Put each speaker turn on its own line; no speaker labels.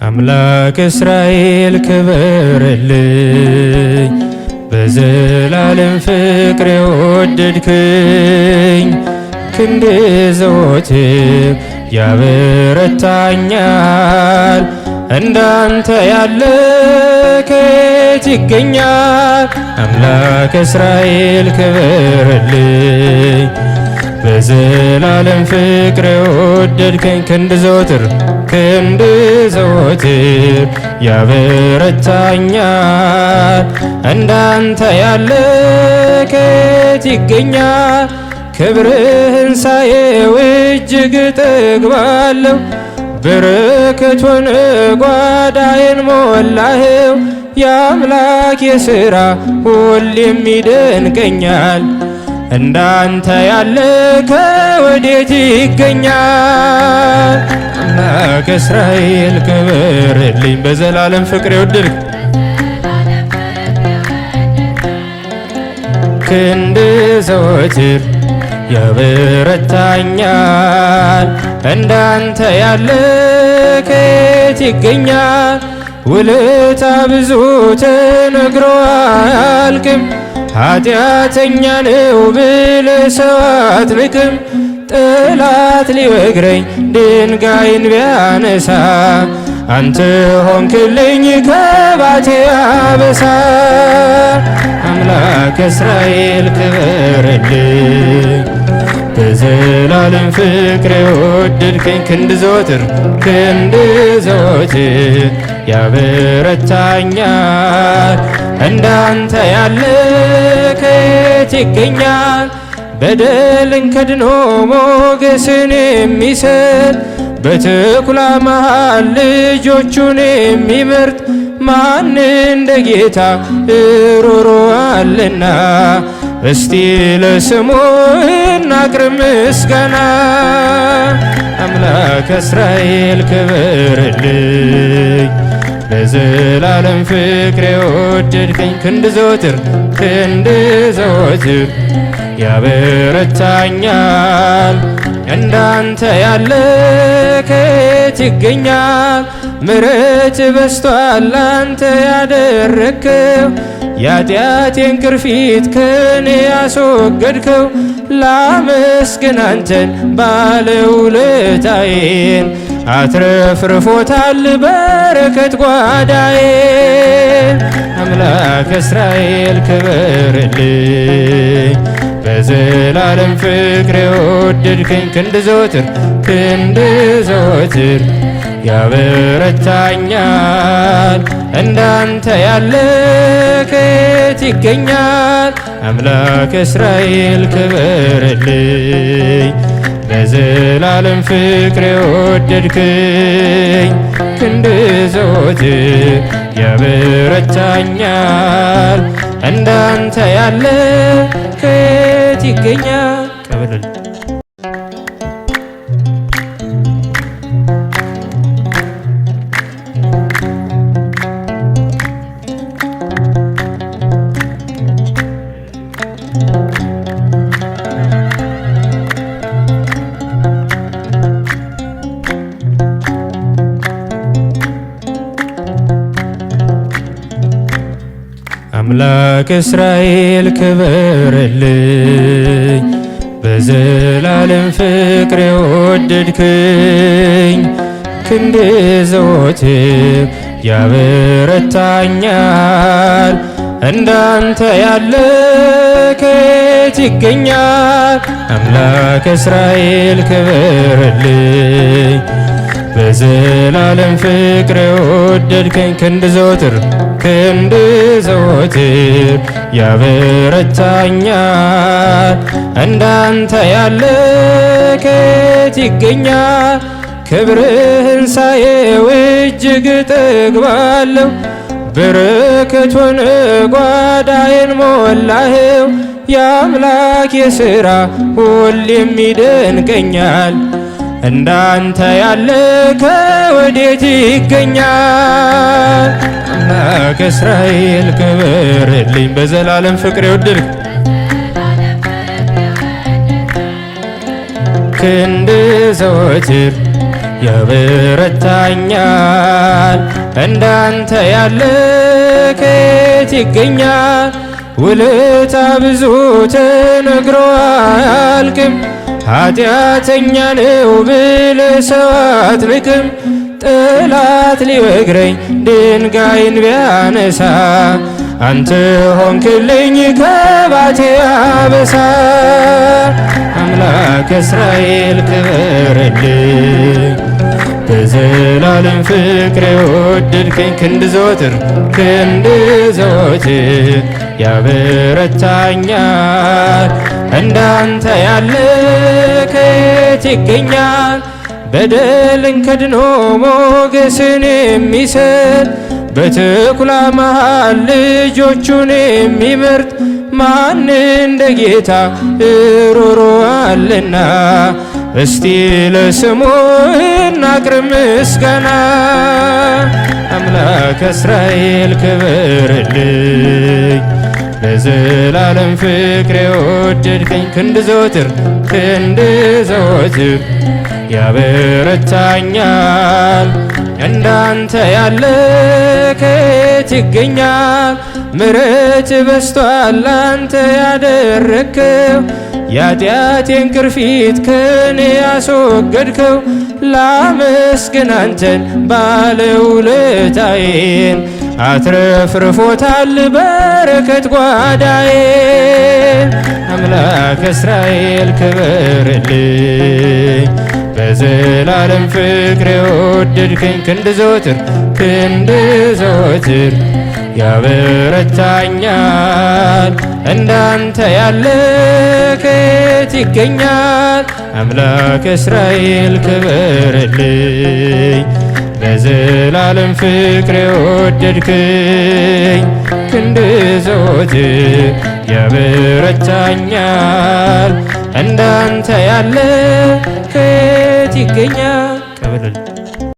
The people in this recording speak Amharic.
አምላክ እስራኤል ክበርልኝ፣ በዘላለም ፍቅር የወደድክኝ። ክንድ ዘወትር ያበረታኛል፣ እንዳንተ ያለ ከየት ይገኛል? አምላክ እስራኤል ክበርልኝ፣ በዘላለም ፍቅር የወደድከኝ። ክንድ ዘወትር ያበረታኛል፣ እንዳንተ ያለ ከየት ይገኛል? ክብርህን ሳየው እጅግ እጠግባለሁ፣ በረከት ሆነ ጓዳዬን ሞላኸው። የአምላክ የሥራ ሁሌም ይደንቀኛል፣ እንዳንተ ያለ ከወዴት ይገኛል? አምላክ እስራኤል ክበርልኝ፣ በዘላለም ፍቅር የወደድክ። ክንድ ዘወትር ያበረታኛል፣ እንዳንተ ያለ ከየት ይገኛል? ውለታ ብዙ ተነግሮ አያልቅም፣ ኃጢአተኛ ነው ብለህ ሰው አትንቅም። ጠላት ሊወግረኝ ድንጋይን ቢያነሳ፣ አንተ ሆንክልኝ ከባቴ አበሳ። አምላክ እስራኤል ክበርልኝ፣ በዘላለም ፍቅር የወደድከኝ። ክንድ ዘወትር ያበረታኛል፣ እንዳንተ ያለ ከየት ይገኛል? በደልን ከድኖ ሞገስን የሚሰጥ፣ በተኩላ መሃል ልጆቹን የሚመርጥ፣ ማን እንደ ጌታ ሩሩ አለና? እስቲ ለስሙ እናቅርብ ምስጋና። አምላክ እስራኤል ክበርልኝ፣ በዘላለም ፍቅር የወደድከኝ። ክንድ ዘወትር ያበረታኛል፣ እንዳንተ ያለ ከየት ይገኛል? ምሕረት በስቷል አንተ ያደረግከው፣ የኃጢአቴን ቅርፊት ከኔ ያስወገድከው። ላመስግን አንተን ባለውለታዬን፣ አትረፍርፎታል በረከት ጓዳዬን። አምላክ እስራኤል ክበርልኝ፣ በዘላለም ፍቅር የወደድከኝ። ክንድ ዘወትር ያበረታኛል፣ እንዳንተ ያለ ከየት ይገኛል? አምላክ እስራኤል ክበርልኝ፣ በዘላለም ፍቅር የወደድከኝ። ክንድ ዘወትር ያበረታኛል፣ እንዳንተ ያለ ከየት ይገኛል? ቀበለል አምላክ እስራኤል ክበርልኝ፣ በዘላለም ፍቅር የወደድክኝ። ክንድ ዘወትር ያበረታኛል፣ እንዳንተ ያለ ከየት ይገኛል? አምላክ እስራኤል ክበርልኝ፣ በዘላለም ፍቅር የወደድከኝ። ክንድ ዘወትር ያበረታኛል፣ እንዳንተ ያለ ከየት ይገኛል? ክብርህን ሳየው እጅግ እጠግባለሁ፣ በረከት ሆነ ጓዳዬን ሞላኸው። የአምላክ የሥራ ሁሌም ይደንቀኛል። እንዳንተ ያለ ከወዴት ይገኛል? አምላከ እስራኤል ክበርልኝ በዘላለም ፍቅር የወደድክ ክንድ ዘወትር ያበረታኛል። እንዳንተ ያለ ከየት ይገኛል? ውለታ ብዙ ተነግሮ አያልቅም። ኃጢአተኛ ነው ብለህ ሰው አትንቅም። ጠላት ሊወግረኝ ድንጋይን ቢያነሳ አንተ ሆንክልኝ ከባቴ አበሳ። አምላከ እስራኤል ክበርልኝ በዘላለም ፍቅር የወደድከኝ ክንድ ዘወትር ያበረታኛል። እንዳንተ ያለ ከየት ይገኛል? በደልን ከድኖ ሞገስን የሚሰጥ በተኩላ መሃል ልጆቹን የሚመርጥ ማን እንደ ጌታ ሩሩ አለና? እስቲ ለስሙ እናቅርብ ምስጋና። አምላከ እስራኤል ክበርልኝ በዘላለም ፍቅር የወደድከኝ ክንድ ዘወትር ያበረታኛል። እንዳንተ ያለ ከየት ይገኛል? ምሕረት በስቷል ላንተ ያደረግከው የኃጢአቴን ቅርፊት ከኔ ያስወገድከው። ላመስግን አንተን ባለውለታዬን አትረፍርፎታል በረከት ጓዳዬን። አምላከ እስራኤል ክበርልኝ በዘላለም ፍቅር የወደድከኝ ክንድ ዘወትር ያበረታኛል። እንዳንተ ያለ ከየት ይገኛል? አምላከ እስራኤል ክበርልኝ በዘላለም ፍቅር የወደድከኝ ክንድ ዘወትር ያበረታኛል። እንዳንተ ያለ ከየት ይገኛል?